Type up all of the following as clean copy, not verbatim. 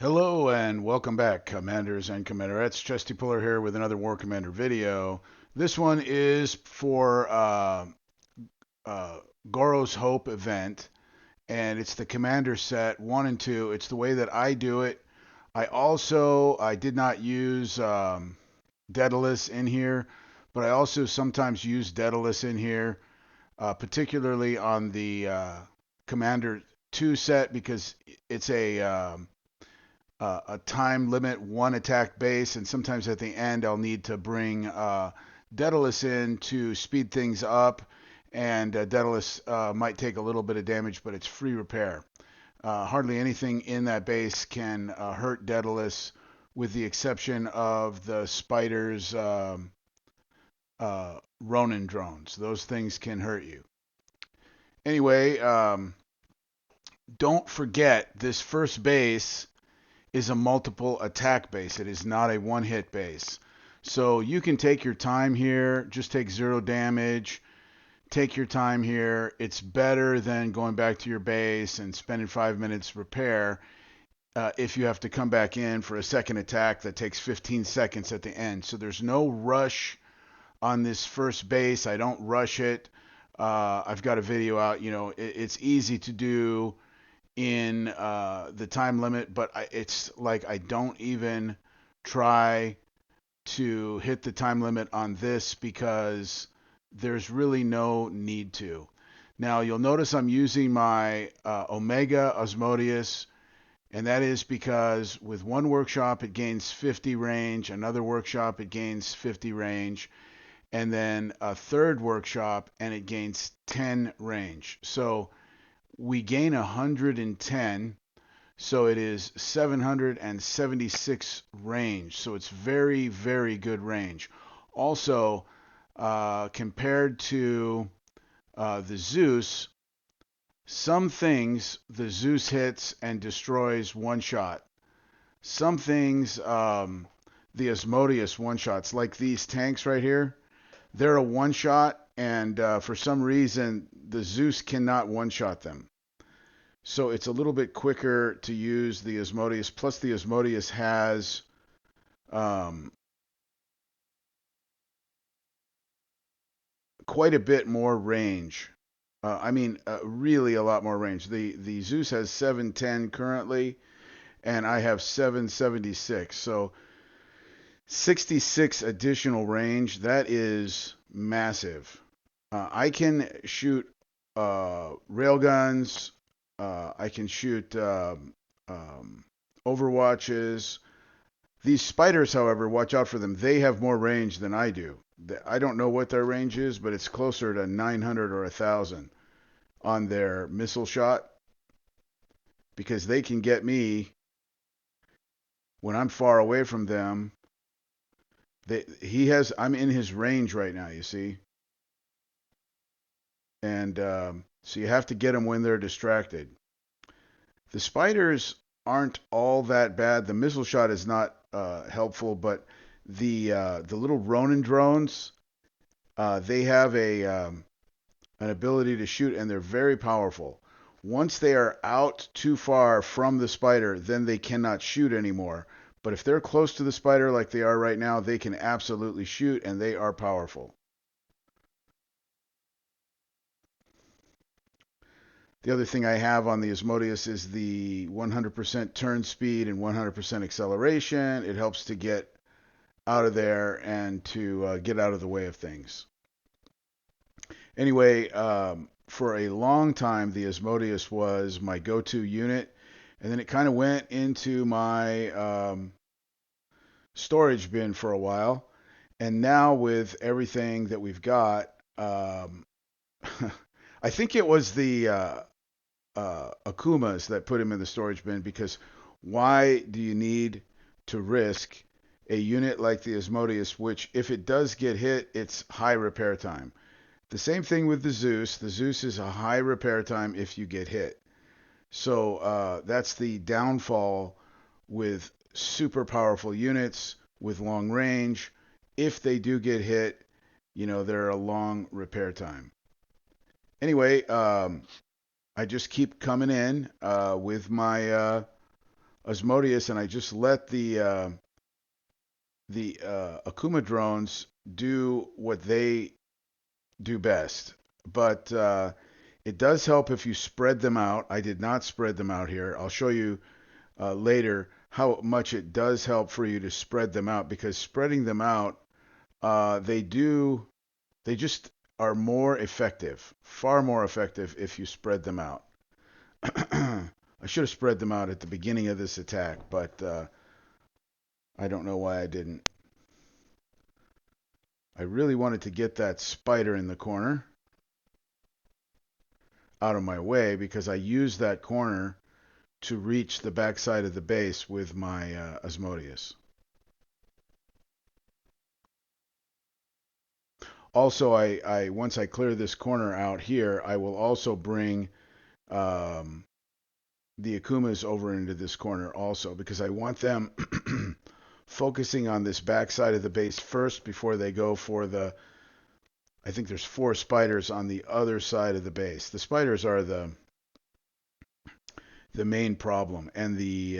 Hello and welcome back, Commanders and Commanderettes. Chesty Puller here with another War Commander video. This one is for uh, Goro's Hope event, and it's the Commander set 1 and 2. It's the way that I do it. I did not use Daedalus in here, but I also sometimes use Daedalus in here, particularly on the Commander 2 set because it's a time limit, one attack base, and sometimes at the end I'll need to bring Daedalus in to speed things up, and Daedalus might take a little bit of damage, but it's free repair. Hardly anything in that base can hurt Daedalus, with the exception of the spiders, Ronin drones. Those things can hurt you. Anyway, don't forget this first base is a multiple attack base. It is not a one hit base. So you can take your time here, just take 0 damage, take your time here. It's better than going back to your base and spending 5 minutes repair if you have to come back in for a second attack that takes 15 seconds at the end. So there's no rush on this first base. I don't rush it. I've got a video out. It's easy to do in the time limit, but it's like I don't even try to hit the time limit on this because there's really no need to. Now you'll notice I'm using my Omega Osmodeus, and that is because with one workshop it gains 50 range, another workshop it gains 50 range, and then a third workshop and it gains 10 range. So we gain 110, so it is 776 range. So it's very, very good range. Also, compared to the Zeus, some things the Zeus hits and destroys one shot. Some things the Asmodeus one shots, like these tanks right here. They're a one shot, and for some reason the Zeus cannot one shot them. So it's a little bit quicker to use the Asmodeus. Plus, the Asmodeus has um, quite a bit more range. Really a lot more range. The Zeus has 710 currently, and I have 776. So 66 additional range. That is massive. I can shoot railguns. I can shoot overwatches. These spiders, however, watch out for them. They have more range than I do. I don't know what their range is, but it's closer to 900 or 1,000 on their missile shot because they can get me when I'm far away from them. I'm in his range right now, you see, and so you have to get them when they're distracted. The spiders aren't all that bad. The missile shot is not helpful, but the little Ronin drones, they have an ability to shoot, and they're very powerful. Once they are out too far from the spider, then they cannot shoot anymore. But if they're close to the spider like they are right now, they can absolutely shoot, and they are powerful. The other thing I have on the Asmodeus is the 100% turn speed and 100% acceleration. It helps to get out of there and to get out of the way of things. Anyway, for a long time, the Asmodeus was my go-to unit, and then it kind of went into my storage bin for a while. And now with everything that we've got, I think it was the Akumas that put him in the storage bin because why do you need to risk a unit like the Asmodeus, which if it does get hit, it's high repair time. The same thing with the Zeus. The Zeus is a high repair time if you get hit. So that's the downfall with super powerful units with long range. If they do get hit, they're a long repair time. Anyway, I just keep coming in with my Asmodeus, and I just let the Akuma drones do what they do best. But it does help if you spread them out. I did not spread them out here. I'll show you later how much it does help for you to spread them out, because spreading them out, they just are more effective, far more effective if you spread them out. I should have spread them out at the beginning of this attack, but I don't know why I didn't. I really wanted to get that spider in the corner out of my way, because I used that corner to reach the backside of the base with my Asmodeus. Also, I once I clear this corner out here, I will also bring um, the Akumas over into this corner also, because I want them focusing on this backside of the base first before they go for the. I think there's 4 spiders on the other side of the base. The spiders are the main problem, and the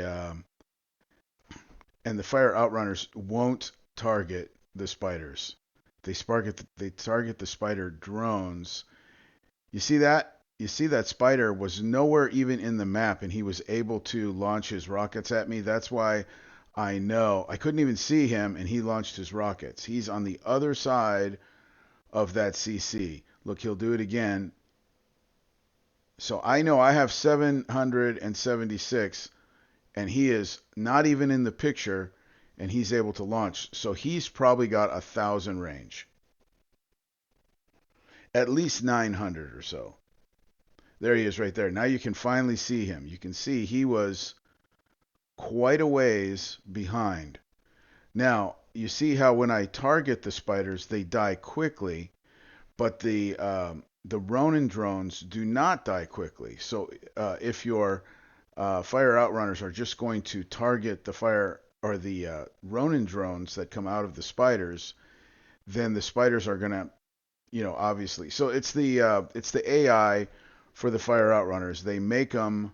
fire outrunners won't target the spiders. They target the spider drones. You see that? You see that spider was nowhere even in the map, and he was able to launch his rockets at me. That's why I know. I couldn't even see him, and he launched his rockets. He's on the other side of that CC. Look, he'll do it again. So I know I have 776, and he is not even in the picture, and he's able to launch. So he's probably got 1,000 range, at least 900 or so. There he is right there. Now you can finally see him. You can see he was quite a ways behind. Now, you see how when I target the spiders, they die quickly, but the Ronin drones do not die quickly. So if your fire outrunners are just going to target the fire or the Ronin drones that come out of the spiders, then the spiders are going to, obviously. So it's the AI for the fire outrunners. They make them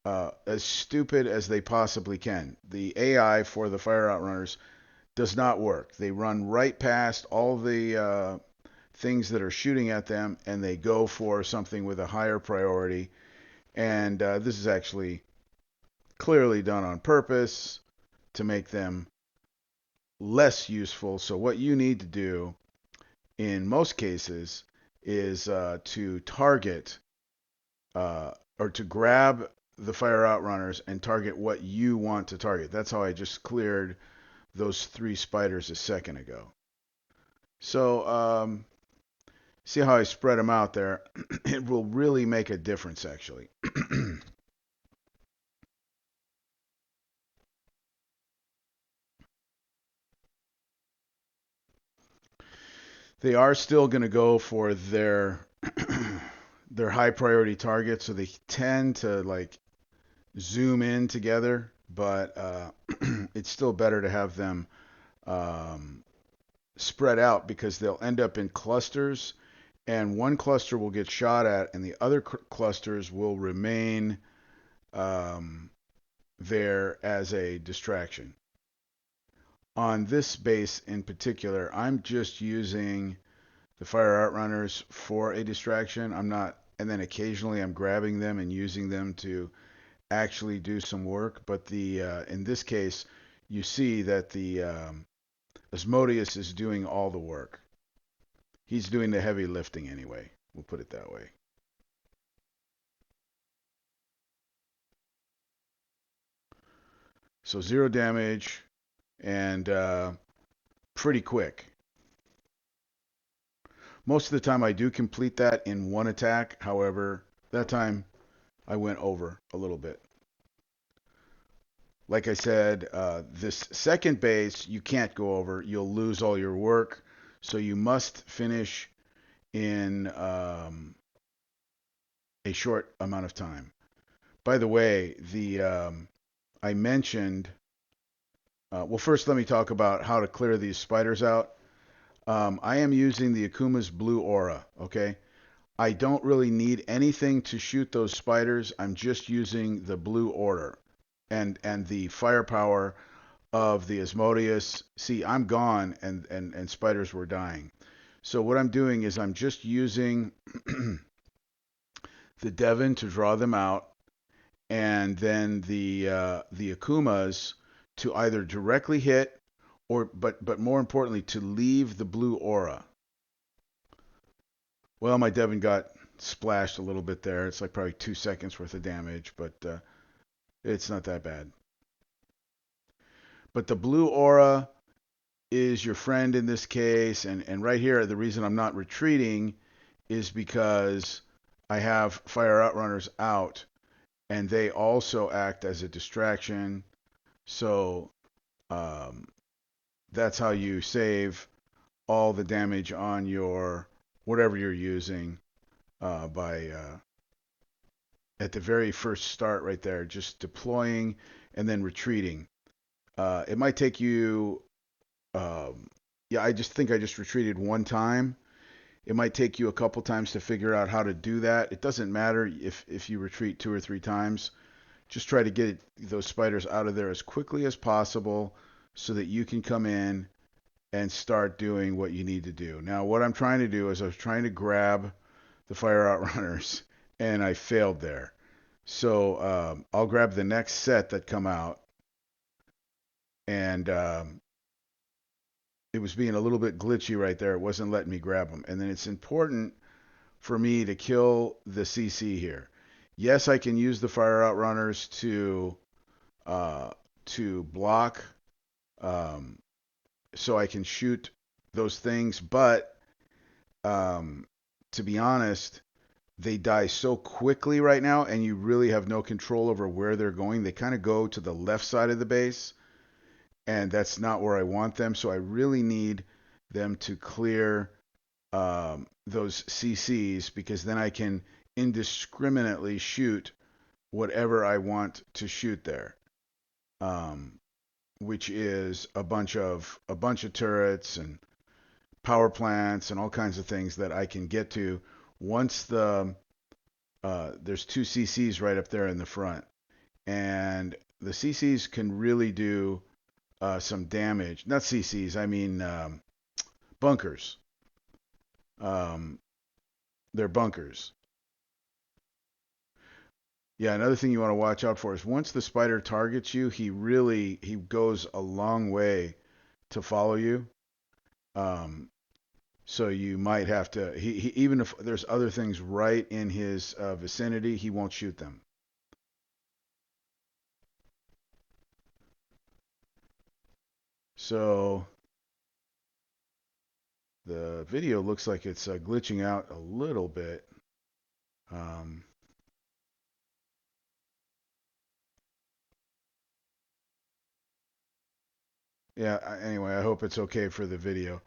as stupid as they possibly can. The AI for the fire outrunners does not work. They run right past all the things that are shooting at them, and they go for something with a higher priority. And this is actually clearly done on purpose to make them less useful. So what you need to do in most cases is to target or to grab the fire outrunners and target what you want to target. That's how I just cleared those 3 spiders a second ago. So see how I spread them out there? It will really make a difference, actually. They are still going to go for their their high priority targets, so they tend to like zoom in together, but it's still better to have them um, spread out, because they'll end up in clusters, and one cluster will get shot at, and the other clusters will remain um, there as a distraction. On this base in particular, I'm just using the fire outrunners for a distraction. I'm not, and then occasionally I'm grabbing them and using them to actually do some work. But the in this case, you see that the Asmodeus is doing all the work. He's doing the heavy lifting anyway. We'll put it that way. So 0 damage and pretty quick. Most of the time I do complete that in one attack. However, that time I went over a little bit. Like I said, this second base you can't go over. You'll lose all your work. So you must finish in a short amount of time. By the way, I mentioned. Well, first let me talk about how to clear these spiders out. I am using the Akuma's Blue Aura. Okay, I don't really need anything to shoot those spiders. I'm just using the Blue Aura, and the firepower of the Asmodeus. See, I'm gone, and spiders were dying. So what I'm doing is I'm just using the Devon to draw them out, and then the Akumas to either directly hit or but more importantly to leave the blue aura. Well, my Devon got splashed a little bit there. It's like probably 2 seconds worth of damage, but it's not that bad. But the blue aura is your friend in this case, and right here the reason I'm not retreating is because I have fire outrunners out, and they also act as a distraction. So um, that's how you save all the damage on your whatever you're using by at the very first start right there, just deploying and then retreating. It might take you, yeah, I just think I just retreated one time. It might take you a couple times to figure out how to do that. It doesn't matter if you retreat 2 or 3 times. Just try to get those spiders out of there as quickly as possible so that you can come in and start doing what you need to do. Now, what I'm trying to do is I was trying to grab the fire outrunners, and I failed there. So I'll grab the next set that come out, and it was being a little bit glitchy right there. It wasn't letting me grab them. And then it's important for me to kill the CC here. Yes, I can use the fire outrunners uh, to block, um, so I can shoot those things. But um, to be honest, they die so quickly right now, and you really have no control over where they're going. They kind of go to the left side of the base, and that's not where I want them. So I really need them to clear those CCs because then I can indiscriminately shoot whatever I want to shoot there, um, which is a bunch of turrets and power plants and all kinds of things that I can get to once there's two CCs right up there in the front, and the CCs can really do some damage. Not CCs, I mean bunkers. Um, they're bunkers. Yeah, another thing you want to watch out for is once the spider targets you, he goes a long way to follow you. Um, so you might have to he even if there's other things right in his vicinity, he won't shoot them. So the video looks like it's glitching out a little bit. Um, yeah. Anyway, I hope it's okay for the video.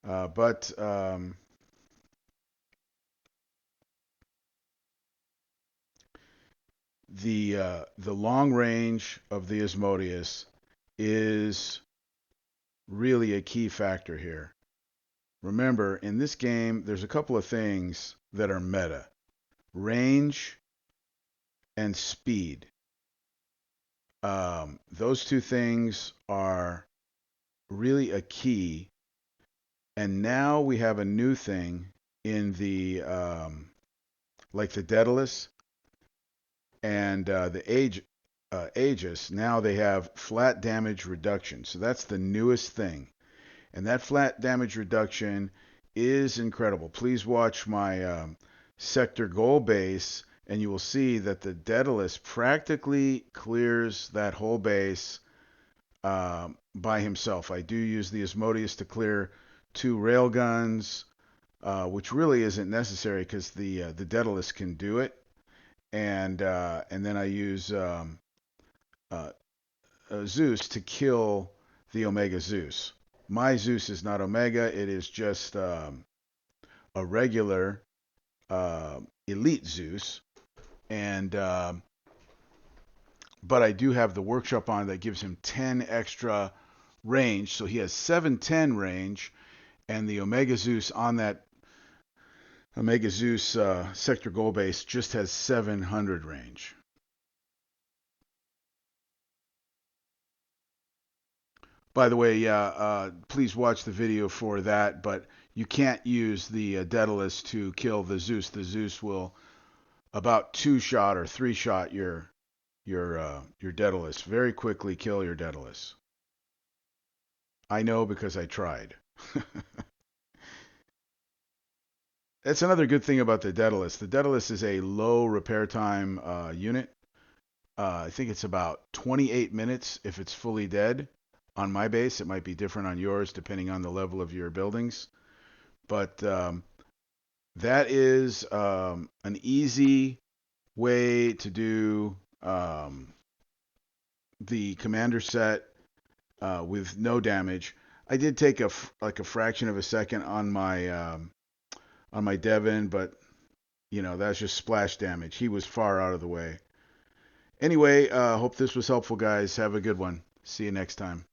But the long range of the Asmodeus is really a key factor here. Remember, in this game, there's a couple of things that are meta: range and speed. Those two things are really a key. And now we have a new thing in the like the Daedalus and the Aegis. Now they have flat damage reduction. So that's the newest thing. And that flat damage reduction is incredible. Please watch my sector goal base, and you will see that the Daedalus practically clears that whole base by himself. I do use the Asmodeus to clear 2 railguns, which really isn't necessary because the Daedalus can do it. And then I use uh, Zeus to kill the Omega Zeus. My Zeus is not Omega; it is just a regular elite Zeus. And but I do have the workshop on that gives him 10 extra range, so he has 710 range, and the Omega Zeus on that Omega Zeus sector goal base just has 700 range. By the way, yeah, please watch the video for that. But you can't use the Daedalus to kill the Zeus. The Zeus will about two shot or three shot your Daedalus. Very quickly kill your Daedalus. I know because I tried. That's another good thing about the Daedalus. The Daedalus is a low repair time unit. I think it's about 28 minutes if it's fully dead. On my base, it might be different on yours depending on the level of your buildings. But that is an easy way to do the commander set with no damage. I did take like a fraction of a second on my Devon, but that's just splash damage. He was far out of the way. Anyway, hope this was helpful, guys. Have a good one. See you next time.